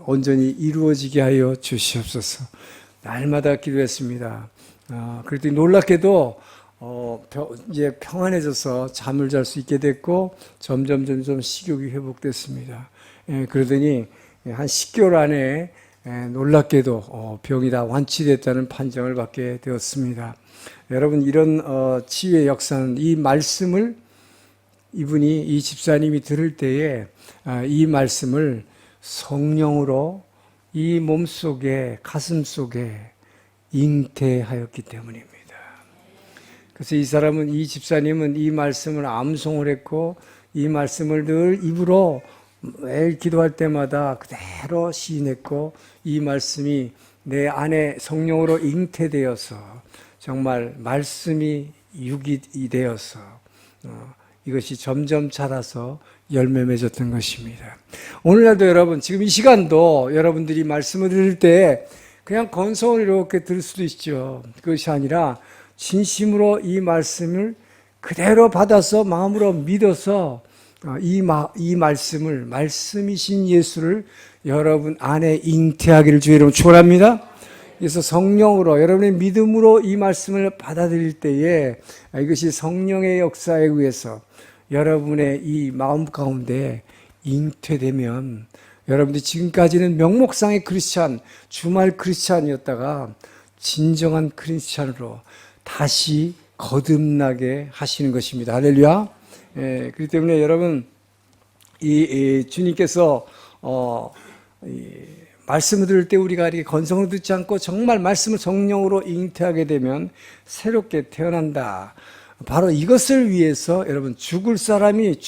온전히 이루어지게 하여 주시옵소서. 날마다 기도했습니다. 그랬더니 놀랍게도 이제 평안해져서 잠을 잘 수 있게 됐고 점점 식욕이 회복됐습니다. 그러더니 한 10개월 안에 놀랍게도 병이 다 완치됐다는 판정을 받게 되었습니다. 여러분, 이런 치유의 역사는 이 말씀을 이 집사님이 들을 때에 이 말씀을 성령으로 이 몸속에, 가슴 속에 잉태하였기 때문입니다. 그래서 이 집사님은 이 말씀을 암송을 했고 이 말씀을 늘 입으로 매일 기도할 때마다 그대로 시인했고 이 말씀이 내 안에 성령으로 잉태되어서 정말 말씀이 육이 되어서 이것이 점점 자라서 열매 맺었던 것입니다. 오늘날도 여러분, 지금 이 시간도 여러분들이 말씀을 들을 때 그냥 건성을 이렇게 들을 수도 있죠. 그것이 아니라 진심으로 이 말씀을 그대로 받아서 마음으로 믿어서 이 말씀을, 말씀이신 예수를 여러분 안에 잉태하기를 주의 이름으로 축원합니다. 그래서 성령으로, 여러분의 믿음으로 이 말씀을 받아들일 때에 이것이 성령의 역사에 의해서 여러분의 이 마음 가운데 잉태되면 여러분들이 지금까지는 명목상의 크리스찬, 주말 크리스찬이었다가 진정한 크리스찬으로 다시 거듭나게 하시는 것입니다. 할렐루야. 그렇기 때문에 여러분, 주님께서 말씀을 들을 때 우리가 이렇게 건성으로 듣지 않고 정말 말씀을 성령으로 잉태하게 되면 새롭게 태어난다. 바로 이것을 위해서 여러분, 죽을 사람이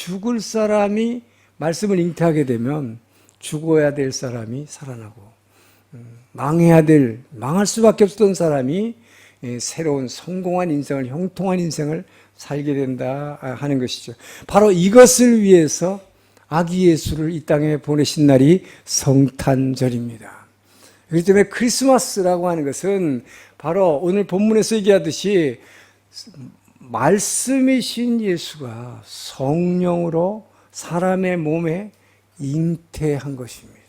말씀을 잉태하게 되면 죽어야 될 사람이 살아나고 망할 수밖에 없었던 사람이 새로운 성공한 인생을, 형통한 인생을 살게 된다 하는 것이죠. 바로 이것을 위해서 아기 예수를 이 땅에 보내신 날이 성탄절입니다. 그렇기 때문에 크리스마스라고 하는 것은 바로 오늘 본문에서 얘기하듯이 말씀이신 예수가 성령으로 사람의 몸에 잉태한 것입니다.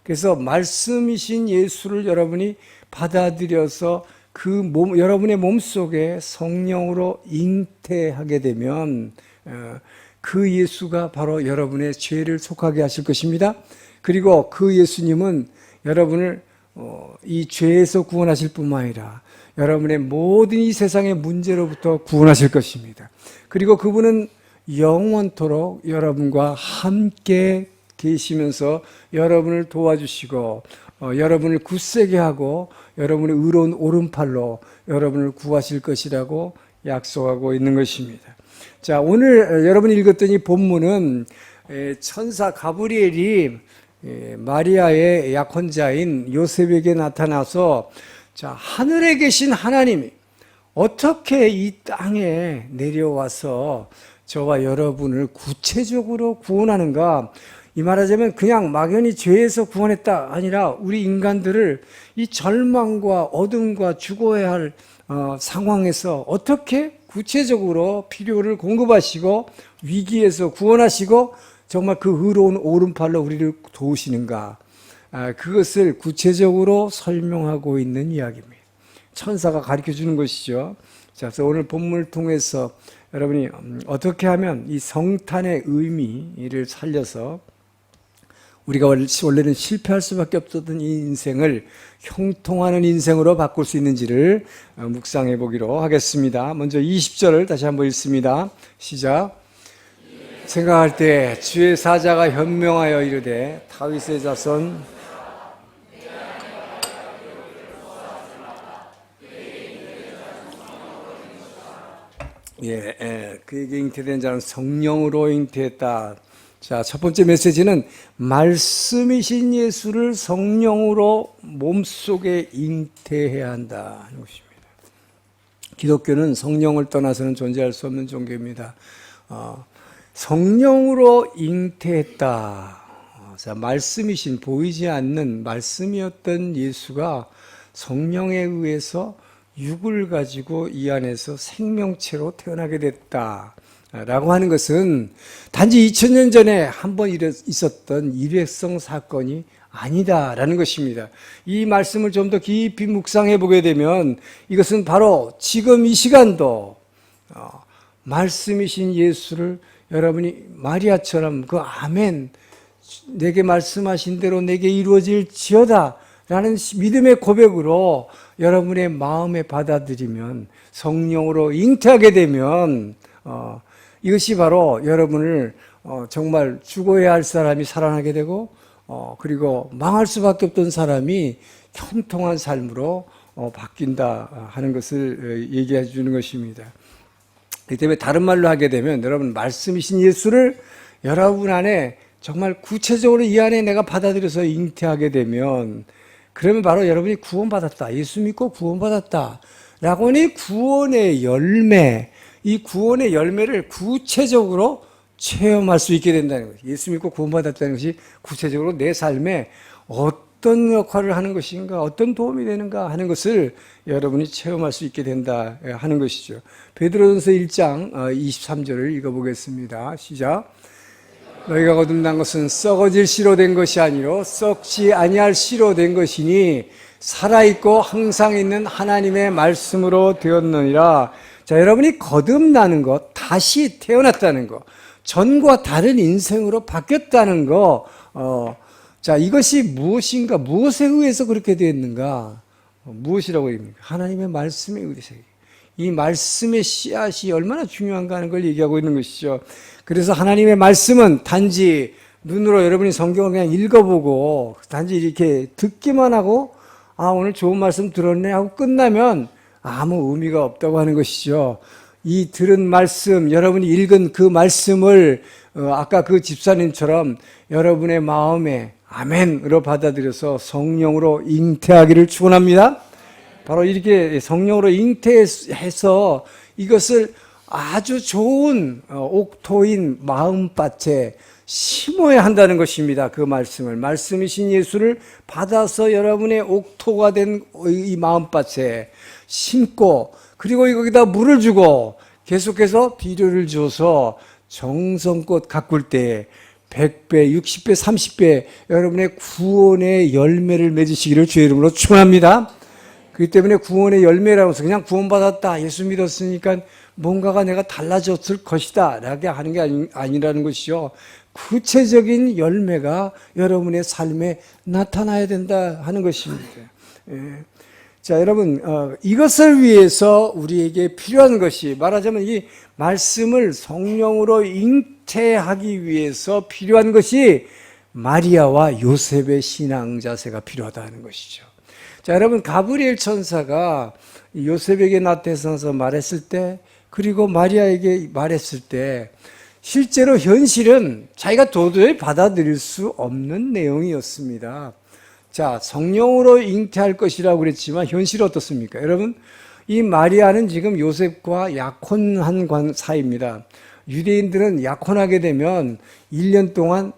그래서 말씀이신 예수를 여러분이 받아들여서 여러분의 몸속에 성령으로 잉태하게 되면 그 예수가 바로 여러분의 죄를 속하게 하실 것입니다. 그리고 그 예수님은 여러분을 이 죄에서 구원하실 뿐만 아니라 여러분의 모든 이 세상의 문제로부터 구원하실 것입니다. 그리고 그분은 영원토록 여러분과 함께 계시면서 여러분을 도와주시고 여러분을 굳세게 하고 여러분의 의로운 오른팔로 여러분을 구하실 것이라고 약속하고 있는 것입니다. 자, 오늘 여러분이 읽었던 이 본문은 천사 가브리엘이 마리아의 약혼자인 요셉에게 나타나서 자, 하늘에 계신 하나님이 어떻게 이 땅에 내려와서 저와 여러분을 구체적으로 구원하는가? 이 말하자면 그냥 막연히 죄에서 구원했다 아니라 우리 인간들을 이 절망과 어둠과 죽어야 할 상황에서 어떻게 구체적으로 필요를 공급하시고 위기에서 구원하시고 정말 그 의로운 오른팔로 우리를 도우시는가, 그것을 구체적으로 설명하고 있는 이야기입니다. 천사가 가르쳐 주는 것이죠. 자, 그래서 오늘 본문을 통해서 여러분이 어떻게 하면 이 성탄의 의미를 살려서 우리가 원래는 실패할 수밖에 없었던 이 인생을 형통하는 인생으로 바꿀 수 있는지를 묵상해 보기로 하겠습니다. 먼저 20절을 다시 한번 읽습니다. 시작. 생각할 때 주의 사자가 현명하여 이르되 다윗의 자손 그에게 잉태된 자는 성령으로 잉태했다. 자, 첫 번째 메시지는 말씀이신 예수를 성령으로 몸속에 잉태해야 한다 하는 것입니다. 기독교는 성령을 떠나서는 존재할 수 없는 종교입니다. 성령으로 잉태했다. 자, 말씀이신, 보이지 않는 말씀이었던 예수가 성령에 의해서 육을 가지고 이 안에서 생명체로 태어나게 됐다. 라고 하는 것은 단지 2000년 전에 한 번 있었던 일회성 사건이 아니다라는 것입니다. 이 말씀을 좀 더 깊이 묵상해 보게 되면 이것은 바로 지금 이 시간도 말씀이신 예수를 여러분이 마리아처럼 그 아멘, 내게 말씀하신 대로 내게 이루어질지어다 라는 믿음의 고백으로 여러분의 마음에 받아들이면, 성령으로 잉태하게 되면 이것이 바로 여러분을 정말 죽어야 할 사람이 살아나게 되고 그리고 망할 수밖에 없던 사람이 형통한 삶으로 바뀐다 하는 것을 얘기해 주는 것입니다. 그렇기 때문에 다른 말로 하게 되면 여러분 말씀이신 예수를 여러분 안에 정말 구체적으로 이 안에 내가 받아들여서 잉태하게 되면, 그러면 바로 여러분이 구원받았다, 예수 믿고 구원받았다 라고 하니 구원의 열매, 이 구원의 열매를 구체적으로 체험할 수 있게 된다는 거죠. 예수 믿고 구원받았다는 것이 구체적으로 내 삶에 어떤 역할을 하는 것인가, 어떤 도움이 되는가 하는 것을 여러분이 체험할 수 있게 된다 하는 것이죠. 베드로전서 1장 23절을 읽어보겠습니다. 시작. 너희가 거듭난 것은 썩어질 씨로 된 것이 아니요 썩지 아니할 씨로 된 것이니 살아있고 항상 있는 하나님의 말씀으로 되었느니라. 자, 여러분이 거듭나는 것, 다시 태어났다는 것, 전과 다른 인생으로 바뀌었다는 것, 자, 이것이 무엇인가, 무엇에 의해서 그렇게 되었는가, 무엇이라고 합니까? 하나님의 말씀에 의해서. 이 말씀의 씨앗이 얼마나 중요한가 하는 걸 얘기하고 있는 것이죠. 그래서 하나님의 말씀은 단지 눈으로 여러분이 성경을 그냥 읽어보고 단지 이렇게 듣기만 하고 오늘 좋은 말씀 들었네 하고 끝나면 아무 의미가 없다고 하는 것이죠. 이 들은 말씀, 여러분이 읽은 그 말씀을 아까 그 집사님처럼 여러분의 마음에 아멘으로 받아들여서 성령으로 잉태하기를 축원합니다. 바로 이렇게 성령으로 잉태해서 이것을 아주 좋은 옥토인 마음밭에 심어야 한다는 것입니다. 그 말씀을, 말씀이신 예수를 받아서 여러분의 옥토가 된 이 마음밭에 심고, 그리고 거기다 물을 주고 계속해서 비료를 줘서 정성껏 가꿀 때 100배, 60배, 30배 여러분의 구원의 열매를 맺으시기를 주의 이름으로 축원합니다. 그렇기 때문에 구원의 열매라고 해서 그냥 구원받았다, 예수 믿었으니까 뭔가가 내가 달라졌을 것이다 라고 하는 게 아니라는 것이죠. 구체적인 열매가 여러분의 삶에 나타나야 된다 하는 것입니다. 자, 여러분, 이것을 위해서 우리에게 필요한 것이, 말하자면 이 말씀을 성령으로 잉태하기 위해서 필요한 것이 마리아와 요셉의 신앙 자세가 필요하다는 것이죠. 자, 여러분, 가브리엘 천사가 요셉에게 나타나서 말했을 때, 그리고 마리아에게 말했을 때, 실제로 현실은 자기가 도저히 받아들일 수 없는 내용이었습니다. 자, 성령으로 잉태할 것이라고 그랬지만 현실은 어떻습니까? 여러분, 이 마리아는 지금 요셉과 약혼한 사이입니다. 유대인들은 약혼하게 되면 1년 동안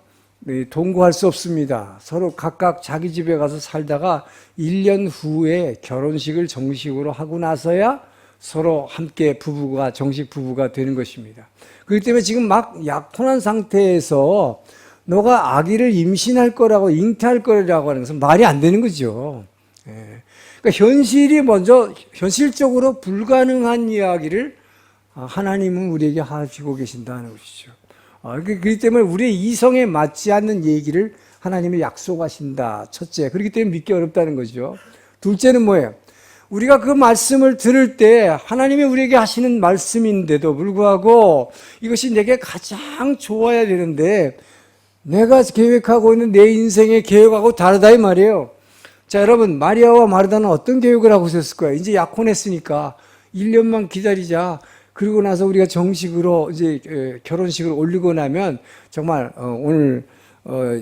동거할 수 없습니다. 서로 각각 자기 집에 가서 살다가 1년 후에 결혼식을 정식으로 하고 나서야 서로 함께 부부가, 정식 부부가 되는 것입니다. 그렇기 때문에 지금 막 약혼한 상태에서 너가 아기를 임신할 거라고, 잉태할 거라고 하는 것은 말이 안 되는 거죠. 그러니까 현실이 먼저, 현실적으로 불가능한 이야기를 하나님은 우리에게 하시고 계신다는 것이죠. 그렇기 때문에 우리의 이성에 맞지 않는 얘기를 하나님이 약속하신다. 첫째, 그렇기 때문에 믿기 어렵다는 거죠. 둘째는 뭐예요? 우리가 그 말씀을 들을 때 하나님이 우리에게 하시는 말씀인데도 불구하고 이것이 내게 가장 좋아야 되는데 내가 계획하고 있는 내 인생의 계획하고 다르다 이 말이에요. 자, 여러분, 마리아와 마르다는 어떤 계획을 하고 있었을 거예요? 이제 약혼했으니까 1년만 기다리자. 그리고 나서 우리가 정식으로 이제 결혼식을 올리고 나면 정말 오늘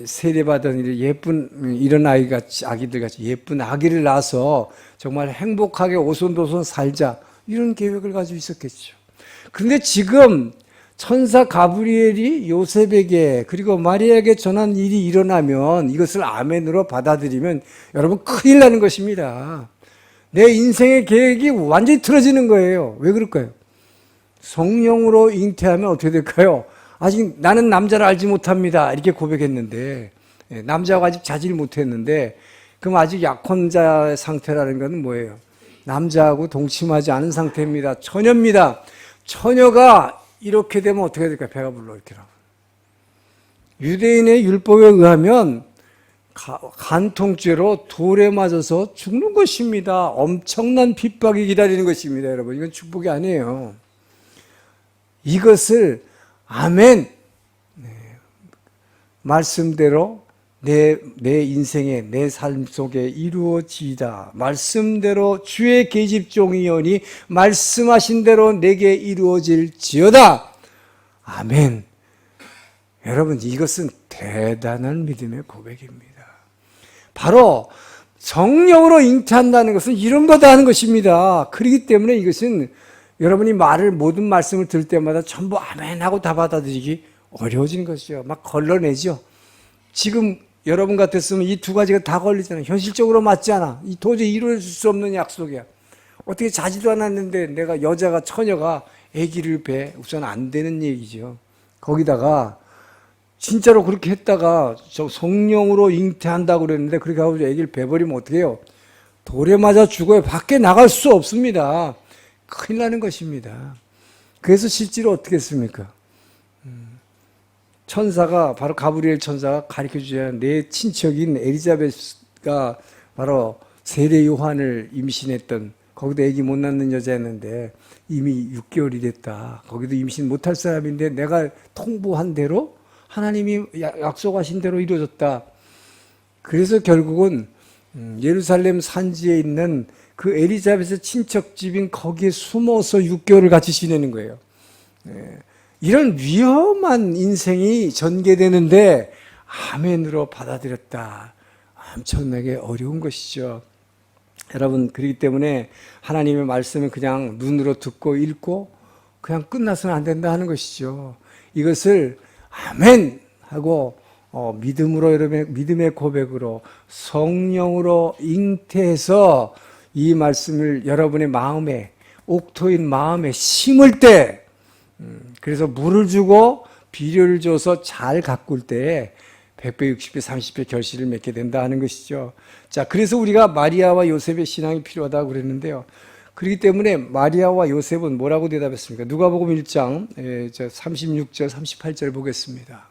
세례받은 예쁜 이런 아기들 같이 예쁜 아기를 낳아서 정말 행복하게 오손도손 살자, 이런 계획을 가지고 있었겠죠. 그런데 지금 천사 가브리엘이 요셉에게 그리고 마리아에게 전한 일이 일어나면 이것을 아멘으로 받아들이면 여러분 큰일 나는 것입니다. 내 인생의 계획이 완전히 틀어지는 거예요. 왜 그럴까요? 성령으로 잉태하면 어떻게 될까요? 아직 나는 남자를 알지 못합니다. 이렇게 고백했는데, 남자하고 아직 자질 못했는데, 그럼 아직 약혼자의 상태라는 것은 뭐예요? 남자하고 동침하지 않은 상태입니다. 처녀입니다. 처녀가 이렇게 되면 어떻게 될까요? 배가 불러 이렇게. 유대인의 율법에 의하면 간통죄로 돌에 맞아서 죽는 것입니다. 엄청난 핍박이 기다리는 것입니다. 여러분, 이건 축복이 아니에요. 이것을 아멘, 말씀대로 내 인생에, 내 삶 속에 이루어지이다. 말씀대로 주의 계집종이오니 말씀하신 대로 내게 이루어질지어다. 아멘. 여러분, 이것은 대단한 믿음의 고백입니다. 바로 성령으로 잉태한다는 것은 이런 거다 하는 것입니다. 그렇기 때문에 이것은 여러분이 모든 말씀을 들을 때마다 전부 아멘 하고 다 받아들이기 어려워지는 것이죠. 막 걸러내죠. 지금 여러분 같았으면 이 두 가지가 다 걸리잖아요. 현실적으로 맞지 않아. 이 도저히 이루어질 수 없는 약속이야. 어떻게 자지도 않았는데 내가 처녀가 아기를 배 우선 안 되는 얘기죠. 거기다가 진짜로 그렇게 했다가 저 성령으로 잉태한다고 그랬는데 그렇게 하고 아기를 배버리면 어떻게 해요? 돌에 맞아 죽어요. 밖에 나갈 수 없습니다. 큰일 나는 것입니다. 그래서 실제로 어떻게 했습니까? 천사가, 바로 가브리엘 천사가 가르쳐 주자 내 친척인 엘리자베스가 바로 세례 요한을 임신했던, 거기도 아기 못 낳는 여자였는데 이미 6개월이 됐다. 거기도 임신 못할 사람인데 내가 통보한 대로 하나님이 약속하신 대로 이루어졌다. 그래서 결국은 예루살렘 산지에 있는 그 엘리자베스 친척집인 거기에 숨어서 6개월을 같이 지내는 거예요. 이런 위험한 인생이 전개되는데 아멘으로 받아들였다. 엄청나게 어려운 것이죠. 여러분, 그렇기 때문에 하나님의 말씀을 그냥 눈으로 듣고 읽고 그냥 끝나서는 안 된다 하는 것이죠. 이것을 아멘 하고 믿음으로, 여러분의 믿음의 고백으로 성령으로 잉태해서 이 말씀을 여러분의 마음에, 옥토인 마음에 심을 때, 그래서 물을 주고 비료를 줘서 잘 가꿀 때에 100배, 60배, 30배 결실을 맺게 된다 하는 것이죠. 자, 그래서 우리가 마리아와 요셉의 신앙이 필요하다고 그랬는데요. 그렇기 때문에 마리아와 요셉은 뭐라고 대답했습니까? 누가복음 1장 36절, 38절 보겠습니다.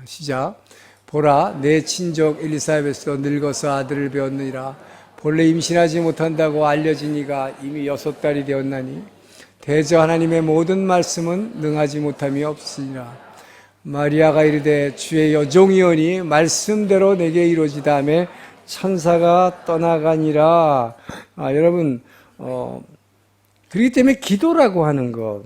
시작. 보라, 내 친족 엘리사벳도 늙어서 아들을 배웠느니라. 본래 임신하지 못한다고 알려진 이가 이미 6달이 되었나니 대저 하나님의 모든 말씀은 능하지 못함이 없으니라. 마리아가 이르되 주의 여종이오니 말씀대로 내게 이루어지다며 천사가 떠나가니라. 여러분, 그렇기 때문에 기도라고 하는 것,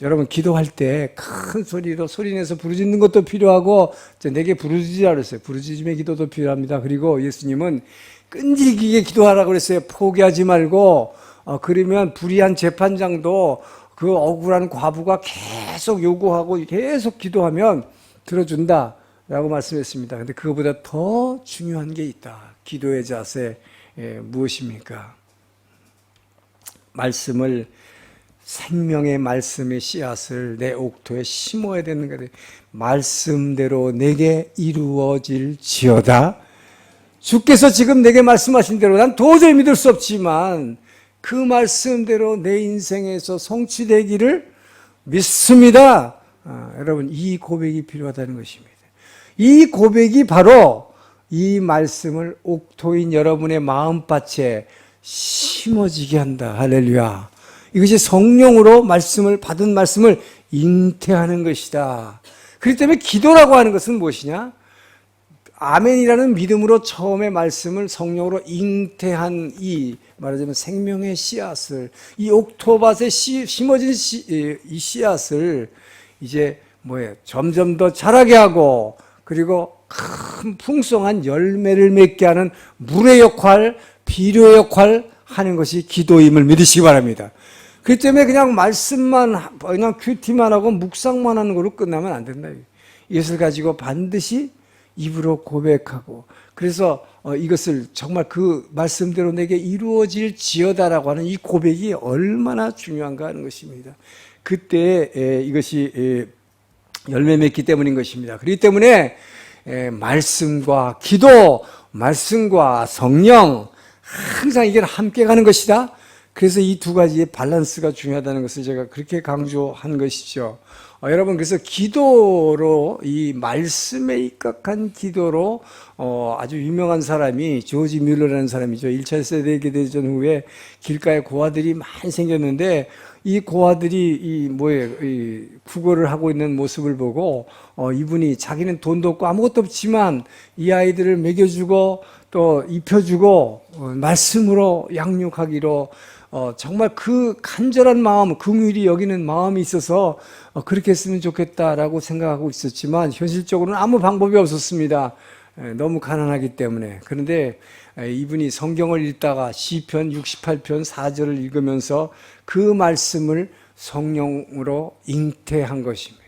여러분 기도할 때 큰 소리로 소리내서 부르짖는 것도 필요하고, 내게 부르짖으라 그랬어요. 부르짖음의 기도도 필요합니다. 그리고 예수님은 끈질기게 기도하라고 그랬어요. 포기하지 말고. 그러면 불의한 재판장도 그 억울한 과부가 계속 요구하고 계속 기도하면 들어준다 라고 말씀했습니다. 근데 그거보다 더 중요한 게 있다. 기도의 자세, 무엇입니까? 말씀을, 생명의 말씀의 씨앗을 내 옥토에 심어야 되는 거예요. 말씀대로 내게 이루어질지어다. 주께서 지금 내게 말씀하신 대로 난 도저히 믿을 수 없지만 그 말씀대로 내 인생에서 성취되기를 믿습니다. 여러분, 이 고백이 필요하다는 것입니다. 이 고백이 바로 이 말씀을 옥토인 여러분의 마음밭에 심어지게 한다. 할렐루야. 이것이 성령으로 받은 말씀을 잉태하는 것이다. 그렇기 때문에 기도라고 하는 것은 무엇이냐? 아멘이라는 믿음으로 처음에 말씀을 성령으로 잉태한 이, 말하자면 생명의 씨앗을, 이 옥토밭에 심어진 이 씨앗을 이제 점점 더 자라게 하고, 그리고 큰 풍성한 열매를 맺게 하는 물의 역할, 비료의 역할 하는 것이 기도임을 믿으시기 바랍니다. 그렇기 때문에 그냥 말씀만, 그냥 큐티만 하고 묵상만 하는 걸로 끝나면 안 된다. 이것을 가지고 반드시 입으로 고백하고, 그래서 이것을 정말 그 말씀대로 내게 이루어질지어다라고 하는 이 고백이 얼마나 중요한가 하는 것입니다. 그때 이것이 열매 맺기 때문인 것입니다. 그렇기 때문에 말씀과 기도, 말씀과 성령 항상 이게 함께 가는 것이다. 그래서 이 두 가지의 밸런스가 중요하다는 것을 제가 그렇게 강조한 것이죠. 여러분, 그래서 기도로, 이 말씀에 입각한 기도로 아주 유명한 사람이 조지 뮬러라는 사람이죠. 1차 세계대전 후에 길가에 고아들이 많이 생겼는데 이 고아들이 이 구걸을 하고 있는 모습을 보고 이분이 자기는 돈도 없고 아무것도 없지만 이 아이들을 먹여주고 또 입혀주고 말씀으로 양육하기로 정말 그 간절한 마음, 긍휼히 여기는 마음이 있어서 그렇게 했으면 좋겠다라고 생각하고 있었지만 현실적으로는 아무 방법이 없었습니다. 너무 가난하기 때문에. 그런데 이분이 성경을 읽다가 시편 68편 4절을 읽으면서 그 말씀을 성령으로 잉태한 것입니다.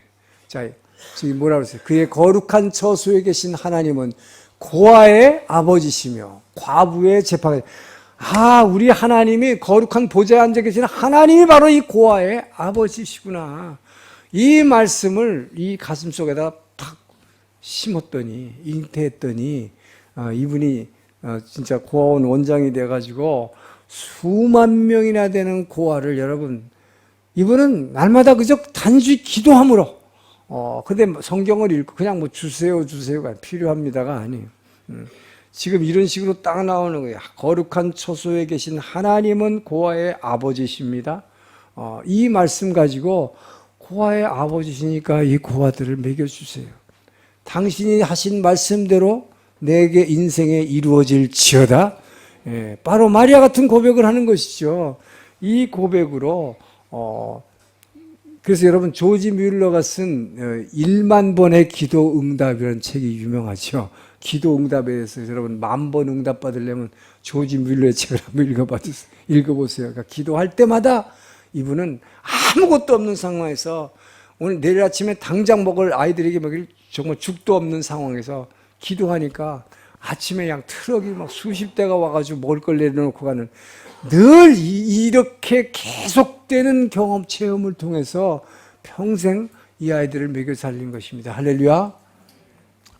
자, 지금 뭐라고 했어요? 그의 거룩한 처소에 계신 하나님은 고아의 아버지시며 과부의 재판관. 우리 하나님이 거룩한 보좌에 앉아 계시는 하나님이 바로 이 고아의 아버지시구나. 이 말씀을 이 가슴 속에다 탁 심었더니, 잉태했더니 이분이 진짜 고아원 원장이 돼가지고 수만 명이나 되는 고아를, 여러분, 이분은 날마다 그저 단지 기도함으로 근데 성경을 읽고 그냥 뭐 주세요가 필요합니다가 아니에요. 지금 이런 식으로 딱 나오는 거예요. 거룩한 처소에 계신 하나님은 고아의 아버지십니다. 이 말씀 가지고 고아의 아버지시니까 이 고아들을 먹여주세요. 당신이 하신 말씀대로 내게 인생에 이루어질지어다. 바로 마리아 같은 고백을 하는 것이죠. 이 고백으로 그래서 여러분 조지 뮬러가 쓴 1만 번의 기도 응답이라는 책이 유명하죠. 기도 응답에 대해서 여러분 10,000번 응답 받으려면 조지 뮬러의 책을 한번 읽어보세요. 그러니까 기도할 때마다 이분은 아무것도 없는 상황에서 오늘 내일 아침에 당장 먹을 아이들에게 먹일 정말 죽도 없는 상황에서 기도하니까 아침에 그냥 트럭이 막 수십 대가 와가지고 먹을 걸 내려놓고 가는, 늘 이렇게 계속되는 경험, 체험을 통해서 평생 이 아이들을 먹여 살린 것입니다. 할렐루야.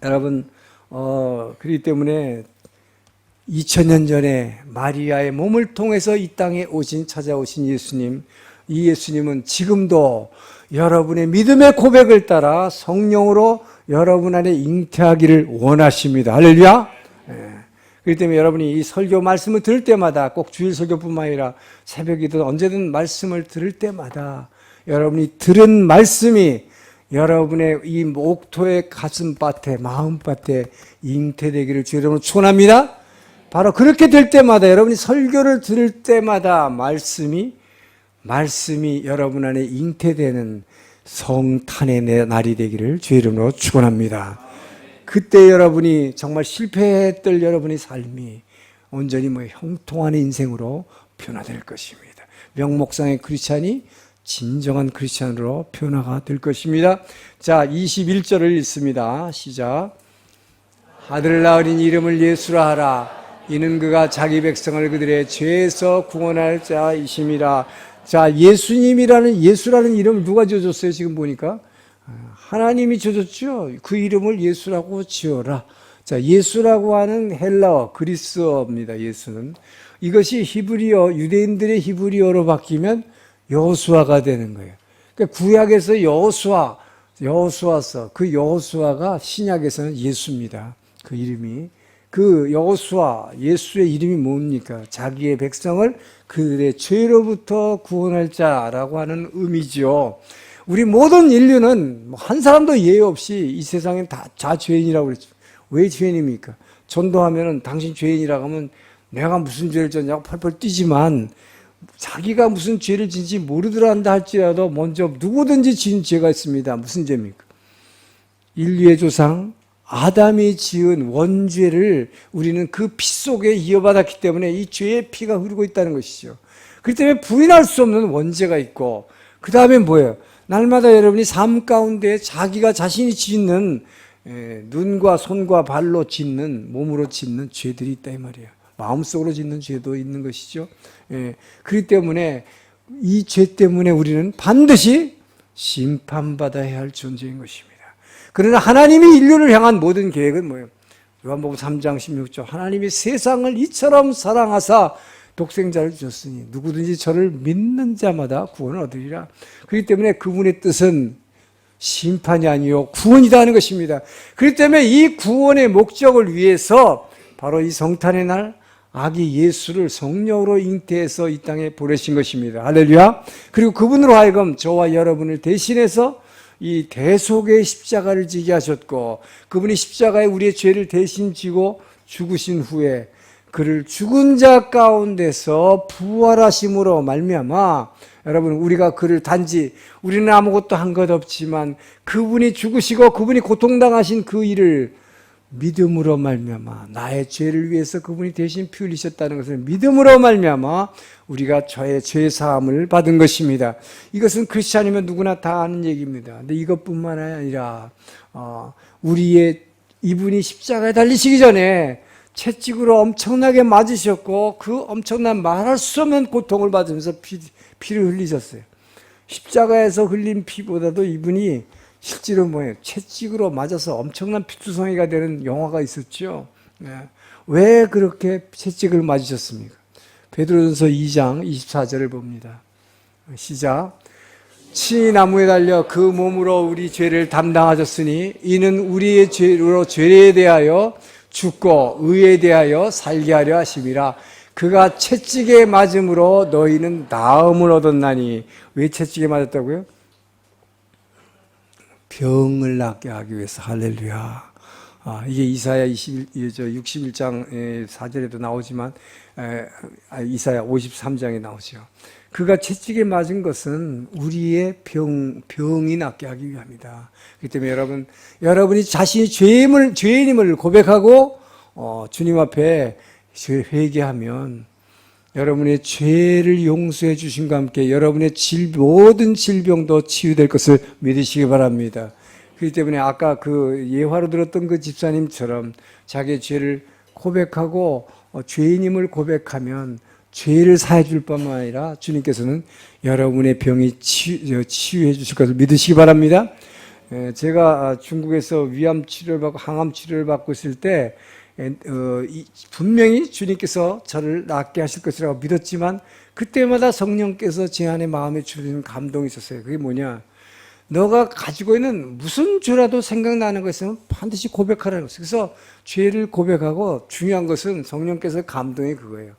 여러분, 그렇기 때문에 2000년 전에 마리아의 몸을 통해서 이 땅에 찾아오신 예수님, 이 예수님은 지금도 여러분의 믿음의 고백을 따라 성령으로 여러분 안에 잉태하기를 원하십니다. 할렐루야. 그렇기 때문에 여러분이 이 설교 말씀을 들을 때마다, 꼭 주일 설교뿐만 아니라 새벽이든 언제든 말씀을 들을 때마다 여러분이 들은 말씀이 여러분의 이 목토의 가슴밭에, 마음밭에 잉태되기를 주 여러분 축원합니다. 바로 그렇게 될 때마다, 여러분이 설교를 들을 때마다 말씀이 여러분 안에 잉태되는 성탄의 날이 되기를 주 이름으로 축원합니다. 그때 여러분이 정말 실패했던 여러분의 삶이 온전히 형통한 인생으로 변화될 것입니다. 명목상의 크리스찬이 진정한 크리스찬으로 변화가 될 것입니다. 자, 21절을 읽습니다. 시작. 아들을 낳으린 이름을 예수라 하라. 이는 그가 자기 백성을 그들의 죄에서 구원할 자이심이라. 자, 예수라는 이름을 누가 지어줬어요? 지금 보니까 하나님이 지어줬죠. 그 이름을 예수라고 지어라. 자, 예수라고 하는 헬라어, 그리스어입니다. 예수는 이것이 히브리어, 유대인들의 히브리어로 바뀌면 여호수아가 되는 거예요. 그러니까 구약에서 여호수아서, 그 여호수아가 신약에서는 예수입니다. 그 이름이. 그 여호수아, 예수의 이름이 뭡니까? 자기의 백성을 그들의 죄로부터 구원할 자라고 하는 의미죠. 우리 모든 인류는 한 사람도 예외 없이 이 세상엔 다 죄인이라고 그랬죠. 왜 죄인입니까? 전도하면은 당신 죄인이라고 하면 내가 무슨 죄를 졌냐고 펄펄 뛰지만, 자기가 무슨 죄를 진지 모르더라 한다 할지라도 먼저 누구든지 지은 죄가 있습니다. 무슨 죄입니까? 인류의 조상 아담이 지은 원죄를 우리는 그 피 속에 이어받았기 때문에 이 죄의 피가 흐르고 있다는 것이죠. 그렇기 때문에 부인할 수 없는 원죄가 있고, 그 다음에 뭐예요? 날마다 여러분이 삶 가운데 자기가 자신이 짓는 눈과 손과 발로 짓는, 몸으로 짓는 죄들이 있다 이 말이에요. 마음속으로 짓는 죄도 있는 것이죠. 그렇기 때문에 이 죄 때문에 우리는 반드시 심판받아야 할 존재인 것입니다. 그러나 하나님이 인류를 향한 모든 계획은 뭐예요? 요한복음 3장 16절 하나님이 세상을 이처럼 사랑하사 독생자를 주셨으니 누구든지 저를 믿는 자마다 구원을 얻으리라. 그렇기 때문에 그분의 뜻은 심판이 아니요 구원이다 하는 것입니다. 그렇기 때문에 이 구원의 목적을 위해서 바로 이 성탄의 날 아기 예수를 성령으로 잉태해서 이 땅에 보내신 것입니다. 할렐루야. 그리고 그분으로 하여금 저와 여러분을 대신해서 이 대속의 십자가를 지게 하셨고 그분이 십자가에 우리의 죄를 대신 지고 죽으신 후에 그를 죽은 자 가운데서 부활하심으로 말미암아 여러분 우리가 그를 단지 우리는 아무것도 한 것 없지만 그분이 죽으시고 그분이 고통당하신 그 일을 믿음으로 말미암아 나의 죄를 위해서 그분이 대신 피 흘리셨다는 것을 믿음으로 말미암아 우리가 저의 죄 사함을 받은 것입니다. 이것은 크리스찬이면 누구나 다 아는 얘기입니다. 근데 이것뿐만 아니라 우리의 이분이 십자가에 달리시기 전에 채찍으로 엄청나게 맞으셨고 그 엄청난 말할 수 없는 고통을 받으면서 피를 흘리셨어요. 십자가에서 흘린 피보다도 이분이 실제로 뭐예요? 채찍으로 맞아서 엄청난 피투성이가 되는 영화가 있었죠. 네. 왜 그렇게 채찍을 맞으셨습니까? 베드로전서 2장 24절을 봅니다. 시작. 친히 나무에 달려 그 몸으로 우리 죄를 담당하셨으니 이는 우리의 죄로 죄에 대하여 죽고 의에 대하여 살게 하려 하심이라. 그가 채찍에 맞음으로 너희는 나음을 얻었나니. 왜 채찍에 맞았다고요? 병을 낫게 하기 위해서. 할렐루야. 이게 이사야 61장 4절에도 나오지만 이사야 53장에 나오죠. 그가 채찍에 맞은 것은 우리의 병이 낫게 하기 위함이다. 그렇기 때문에 여러분이 자신이 죄인임을 고백하고 주님 앞에 회개하면 여러분의 죄를 용서해 주심과 함께 여러분의 모든 질병도 치유될 것을 믿으시기 바랍니다. 그렇기 때문에 아까 그 예화로 들었던 그 집사님처럼 자기의 죄를 고백하고 죄인임을 고백하면 죄를 사해 줄 뿐만 아니라 주님께서는 여러분의 병이 치유해 주실 것을 믿으시기 바랍니다. 제가 중국에서 위암 치료를 받고 항암 치료를 받고 있을 때 분명히 주님께서 저를 낫게 하실 것이라고 믿었지만 그때마다 성령께서 제 안에 마음에 주시는 감동이 있었어요. 그게 뭐냐? 너가 가지고 있는 무슨 죄라도 생각나는 거 있으면 반드시 고백하라는 것이에요. 그래서 죄를 고백하고 중요한 것은 성령께서 감동이 그거예요.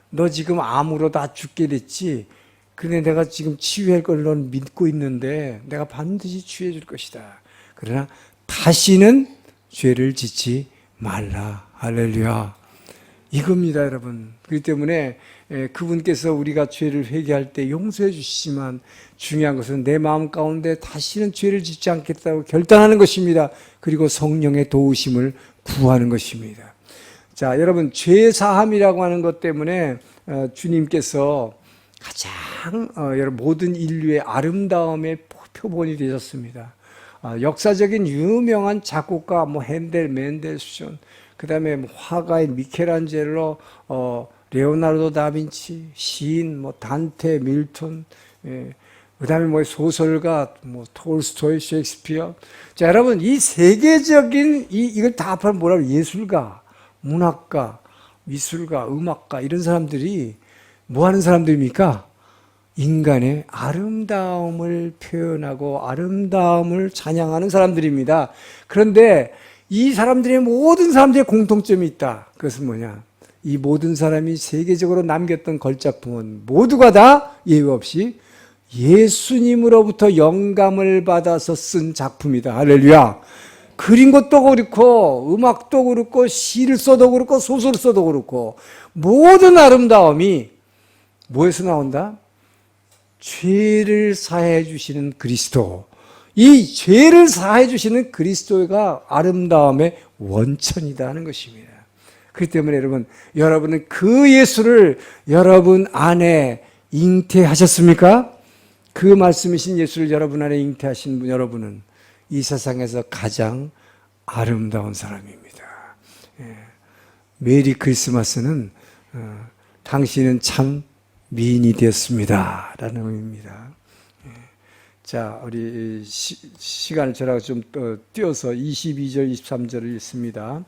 너 지금 암으로 다 죽게 됐지. 근데 내가 지금 치유할 걸 넌 믿고 있는데 내가 반드시 치유해 줄 것이다. 그러나 다시는 죄를 짓지 말라. 할렐루야. 이겁니다, 여러분. 그렇기 때문에 그분께서 우리가 죄를 회개할 때 용서해 주시지만 중요한 것은 내 마음 가운데 다시는 죄를 짓지 않겠다고 결단하는 것입니다. 그리고 성령의 도우심을 구하는 것입니다. 자, 여러분, 죄 사함이라고 하는 것 때문에 주님께서 가장 여러분 모든 인류의 아름다움의 표본이 되셨습니다. 역사적인 유명한 작곡가 핸델, 맨델스존, 그다음에 화가의 미켈란젤로, 레오나르도 다빈치, 시인 단테, 밀턴, 그다음에 소설가 톨스토이, 셰익스피어. 자, 여러분 이 세계적인 이걸 다 합하면 뭐라고? 예술가, 문학가, 미술가, 음악가 이런 사람들이 뭐 하는 사람들입니까? 인간의 아름다움을 표현하고 아름다움을 찬양하는 사람들입니다. 그런데 이 사람들의 모든 사람들의 공통점이 있다. 그것은 뭐냐? 이 모든 사람이 세계적으로 남겼던 걸작품은 모두가 다 예외 없이 예수님으로부터 영감을 받아서 쓴 작품이다. 할렐루야. 그린 것도 그렇고 음악도 그렇고 시를 써도 그렇고 소설을 써도 그렇고 모든 아름다움이 뭐에서 나온다? 죄를 사해 주시는 그리스도. 이 죄를 사해 주시는 그리스도가 아름다움의 원천이다 하는 것입니다. 그렇기 때문에 여러분은 그 예수를 여러분 안에 잉태하셨습니까? 그 말씀이신 예수를 여러분 안에 잉태하신 여러분은 이 세상에서 가장 아름다운 사람입니다. 메리 크리스마스는 당신은 참 미인이 되었습니다 라는 의미입니다. 자, 우리 시간을 저랑 좀 띄어서 22절 23절을 읽습니다.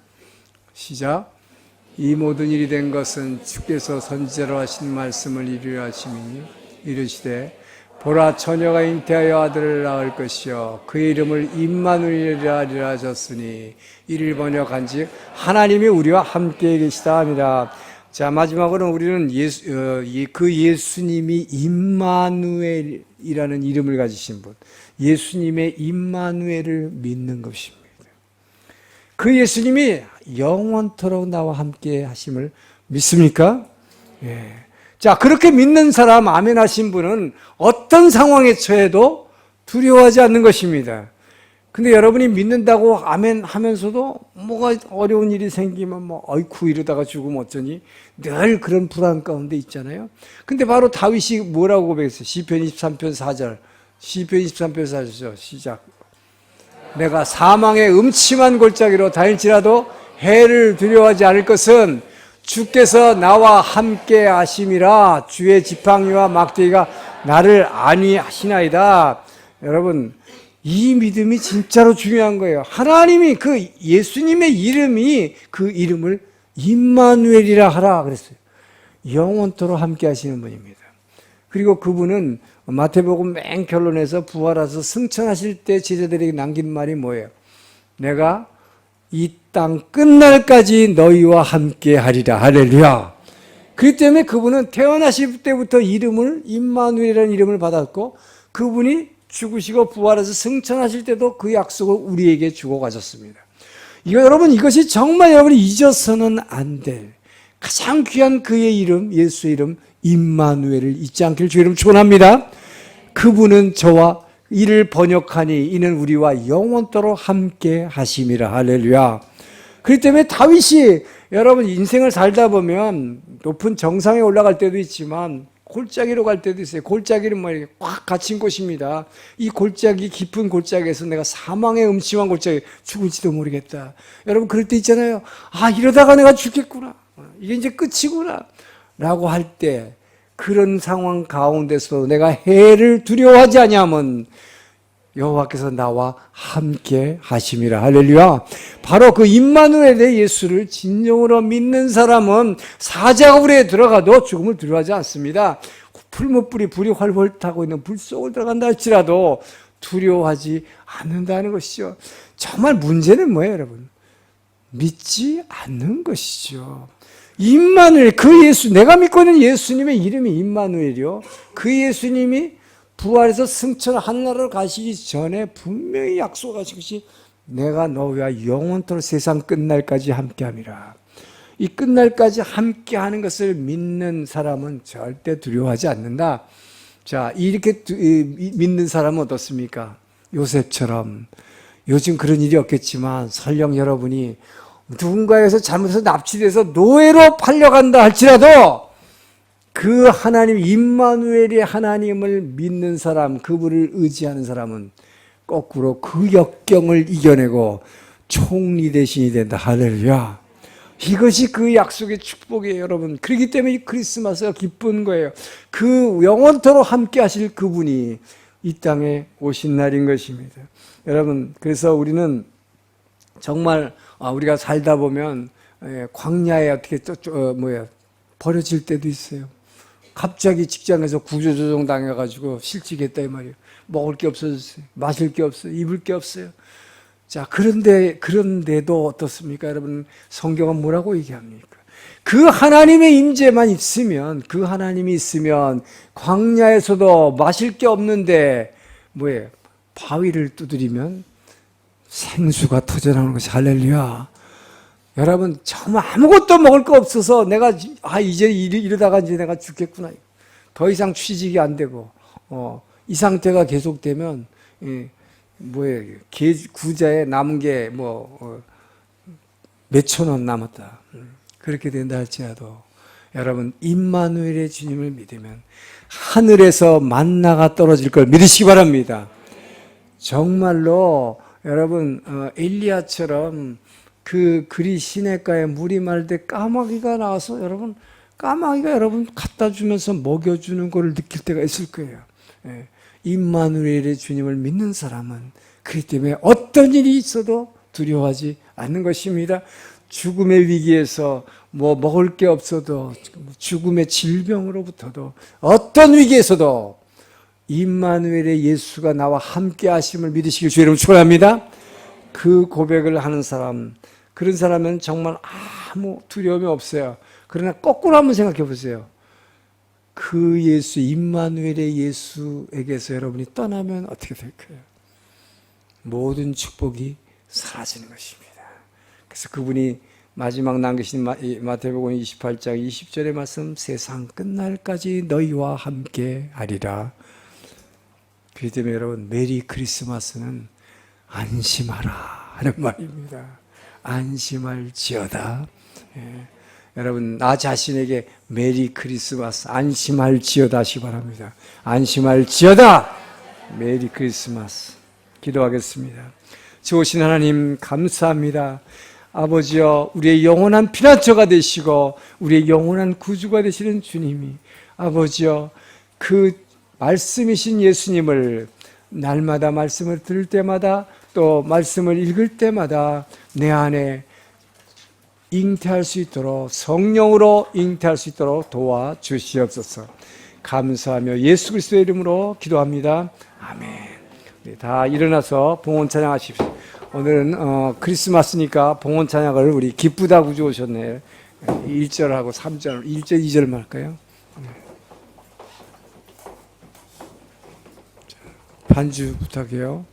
시작. 이 모든 일이 된 것은 주께서 선지자로 하신 말씀을 이루려 하심이니 이르시되 보라 처녀가 잉태하여 아들을 낳을 것이요 그의 이름을 임마누엘이라 하셨으니 이를 번역한즉 하나님이 우리와 함께 계시다 함이라. 자, 마지막으로 우리는 그 예수님이 임마누엘이라는 이름을 가지신 분, 예수님의 임마누엘을 믿는 것입니다. 그 예수님이 영원토록 나와 함께 하심을 믿습니까? 예. 자, 그렇게 믿는 사람, 아멘 하신 분은 어떤 상황에 처해도 두려워하지 않는 것입니다. 근데 여러분이 믿는다고 아멘 하면서도 뭐가 어려운 일이 생기면 어이쿠 이러다가 죽으면 어쩌니 늘 그런 불안 가운데 있잖아요. 근데 바로 다윗이 뭐라고 고백했어요? 시편 23편 4절. 시편 23편 4절 시작. 내가 사망의 음침한 골짜기로 다닐지라도 해를 두려워하지 않을 것은 주께서 나와 함께 하심이라. 주의 지팡이와 막대기가 나를 안위하시나이다. 여러분, 이 믿음이 진짜로 중요한 거예요. 하나님이 그 예수님의 이름이 그 이름을 임마누엘이라 하라 그랬어요. 영원토록 함께 하시는 분입니다. 그리고 그분은 마태복음 맨 결론에서 부활하셔서 승천하실 때 제자들에게 남긴 말이 뭐예요? 내가 이 땅 끝날까지 너희와 함께 하리라. 할렐루야. 그렇기 때문에 그분은 태어나실 때부터 이름을 임마누엘이라는 이름을 받았고 그분이 죽으시고 부활해서 승천하실 때도 그 약속을 우리에게 주고 가셨습니다. 여러분, 이것이 정말 여러분이 잊어서는 안 될 가장 귀한 그의 이름, 예수의 이름 임마누엘을 잊지 않기를 주의 이름 축원합니다. 그분은 저와 이를 번역하니 이는 우리와 영원토록 함께 하심이라. 할렐루야. 그렇기 때문에 다윗이 여러분 인생을 살다 보면 높은 정상에 올라갈 때도 있지만 골짜기로 갈 때도 있어요. 골짜기는 이렇게 꽉 갇힌 곳입니다. 이 골짜기, 깊은 골짜기에서 내가 사망의 음침한 골짜기 죽을지도 모르겠다. 여러분, 그럴 때 있잖아요. 아, 이러다가 내가 죽겠구나. 이게 이제 끝이구나. 라고 할 때, 그런 상황 가운데서 내가 해를 두려워하지 아니하면 여호와께서 나와 함께 하심이라. 할렐루야. 바로 그 임마누엘의 예수를 진정으로 믿는 사람은 사자굴에 들어가도 죽음을 두려워하지 않습니다. 풀무불이 불이 활활 타고 있는 불 속을 들어간다 할지라도 두려워하지 않는다는 것이죠. 정말 문제는 뭐예요, 여러분? 믿지 않는 것이죠. 임마누엘, 그 예수, 내가 믿고 있는 예수님의 이름이 임마누엘이요. 그 예수님이 부활해서 승천 하늘나라로 가시기 전에 분명히 약속하신 것이 내가 너희와 영원토록 세상 끝날까지 함께함이라. 이 끝날까지 함께하는 것을 믿는 사람은 절대 두려워하지 않는다. 자, 이렇게 믿는 사람은 어떻습니까? 요셉처럼 요즘 그런 일이 없겠지만 설령 여러분이 누군가에서 잘못해서 납치돼서 노예로 팔려간다 할지라도 그 하나님 임마누엘의 하나님을 믿는 사람, 그분을 의지하는 사람은 거꾸로 그 역경을 이겨내고 총리 대신이 된다. 할렐루야. 이것이 그 약속의 축복이에요, 여러분. 그렇기 때문에 이 크리스마스가 기쁜 거예요. 그 영원토록 함께 하실 그분이 이 땅에 오신 날인 것입니다. 여러분, 그래서 우리는 정말 우리가 살다 보면 광야에 어떻게 버려질 때도 있어요. 갑자기 직장에서 구조조정 당해가지고 실직했다 이 말이에요. 먹을 게 없어졌어요. 마실 게 없어요. 입을 게 없어요. 자, 그런데도 어떻습니까? 여러분, 성경은 뭐라고 얘기합니까? 그 하나님의 임재만 있으면, 그 하나님이 있으면 광야에서도 마실 게 없는데 뭐예요? 바위를 두드리면 생수가 터져나오는 것이. 할렐루야. 여러분, 정말 아무것도 먹을 거 없어서 내가 이제 이러다가 이제 내가 죽겠구나. 더 이상 취직이 안 되고 이 상태가 계속되면 구자에 남은 게 몇천 원 남았다. 그렇게 된다 할지라도 여러분, 임마누엘의 주님을 믿으면 하늘에서 만나가 떨어질 걸 믿으시기 바랍니다. 정말로 여러분, 엘리야처럼 그 그리 시냇가에 물이 마를 때 까마귀가 나와서 여러분 까마귀가 여러분 갖다 주면서 먹여주는 것을 느낄 때가 있을 거예요. 예. 임마누엘의 주님을 믿는 사람은 그렇기 때문에 어떤 일이 있어도 두려워하지 않는 것입니다. 죽음의 위기에서 뭐 먹을 게 없어도, 죽음의 질병으로부터도, 어떤 위기에서도 임마누엘의 예수가 나와 함께 하심을 믿으시길 주의 이름으로 축원합니다. 그 고백을 하는 사람, 그런 사람은 정말 아무 두려움이 없어요. 그러나 거꾸로 한번 생각해 보세요. 그 예수, 임마누엘의 예수에게서 여러분이 떠나면 어떻게 될까요? 모든 축복이 사라지는 것입니다. 그래서 그분이 마지막 남기신 마태복음 28장 20절의 말씀, 세상 끝날까지 너희와 함께 하리라. 그렇기 때문에 여러분, 메리 크리스마스는 안심하라 하는 말입니다. 안심할지어다. 예. 여러분, 나 자신에게 메리 크리스마스 안심할지어다 하시 바랍니다. 안심할지어다. 메리 크리스마스. 기도하겠습니다. 좋으신 하나님 감사합니다. 아버지여, 우리의 영원한 피난처가 되시고 우리의 영원한 구주가 되시는 주님이, 아버지여, 그 말씀이신 예수님을 날마다 말씀을 들을 때마다, 또 말씀을 읽을 때마다 내 안에 잉태할 수 있도록, 성령으로 잉태할 수 있도록 도와주시옵소서. 감사하며 예수 그리스도의 이름으로 기도합니다. 아멘. 네, 다 일어나서 봉헌 찬양하십시오. 오늘은 크리스마스니까 봉헌 찬양을 우리 기쁘다 구주 오셨네. 1절하고 3절, 1절, 2절만 할까요? 반주 부탁해요.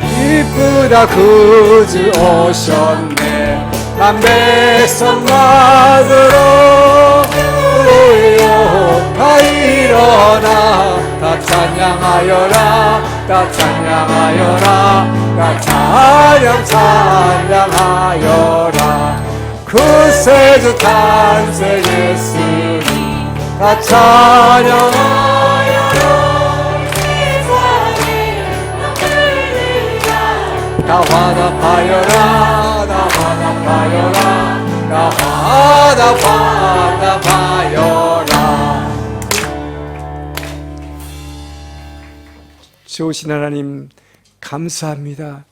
기쁘다 구주 오셨네. 난 백성만으로 울려 다 일어나 다 찬양하여라. 다 찬양하여라. 다 찬양하여라. 구세주 탄생 예수님 다 찬양하여라. 다 화답하여라. 다 화답하여라. 다 화답하여라. 좋으신 하나님 감사합니다.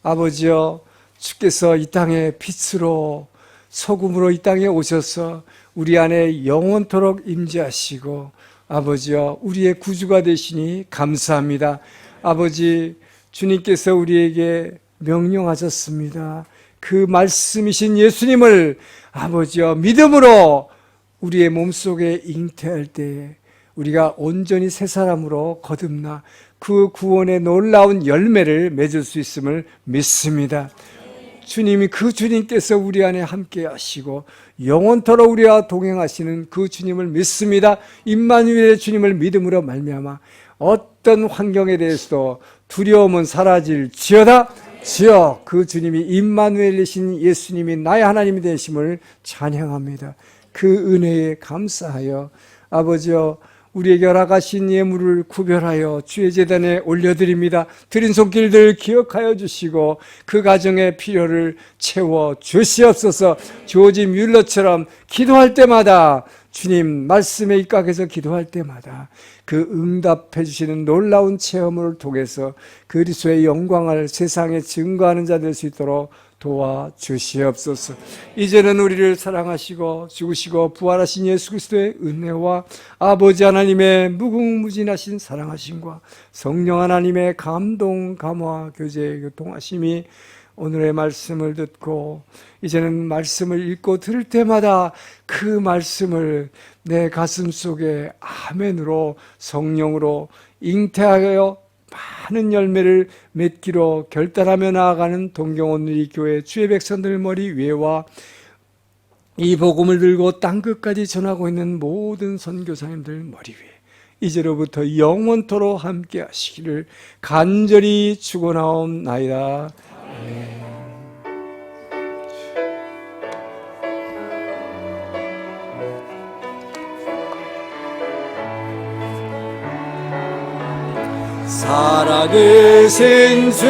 아버지여, 주께서 이 땅에 빛으로 소금으로 이 땅에 오셔서 우리 안에 영원토록 임재하시고, 아버지여, 우리의 구주가 되시니 감사합니다. 아버지, 주님께서 우리에게 명령하셨습니다. 그 말씀이신 예수님을 아버지여 믿음으로 우리의 몸속에 잉태할 때에 우리가 온전히 새 사람으로 거듭나 그 구원의 놀라운 열매를 맺을 수 있음을 믿습니다. 주님이, 그 주님께서 우리 안에 함께 하시고 영원토록 우리와 동행하시는 그 주님을 믿습니다. 임마누엘의 주님을 믿음으로 말미암아 어떤 환경에 대해서도 두려움은 사라질지어다. 주여, 그 주님이 임마누엘이신 예수님이 나의 하나님이 되심을 찬양합니다. 그 은혜에 감사하여 아버지여, 우리에게 허락하신 예물을 구별하여 주의 제단에 올려드립니다. 드린 손길들 기억하여 주시고 그 가정의 필요를 채워 주시옵소서. 조지 뮬러처럼 기도할 때마다, 주님 말씀에 입각해서 기도할 때마다 그 응답해 주시는 놀라운 체험을 통해서 그리스도의 영광을 세상에 증거하는 자 될 수 있도록 도와주시옵소서. 이제는 우리를 사랑하시고 죽으시고 부활하신 예수 그리스도의 은혜와 아버지 하나님의 무궁무진하신 사랑하심과 성령 하나님의 감동, 감화, 교제, 교통하심이 오늘의 말씀을 듣고 이제는 말씀을 읽고 들을 때마다 그 말씀을 내 가슴 속에 아멘으로, 성령으로 잉태하여 많은 열매를 맺기로 결단하며 나아가는 동경원 누리교회 주의 백성들 머리 위에와 이 복음을 들고 땅끝까지 전하고 있는 모든 선교사님들 머리 위에 이제로부터 영원토록 함께 하시기를 간절히 축원하옵나이다. 아멘. 살아계신 주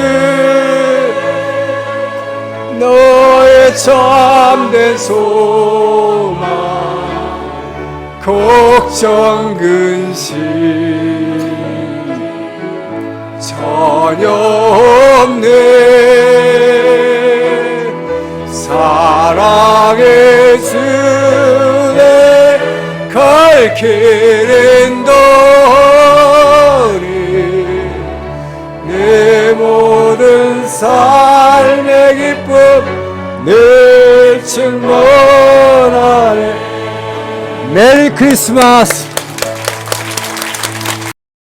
너의 참된 소망 걱정 근심 전혀 없네 사랑의 주내 갈 길은 더리 내 모든 삶의 기쁨 늘 충만하네. 메리 크리스마스.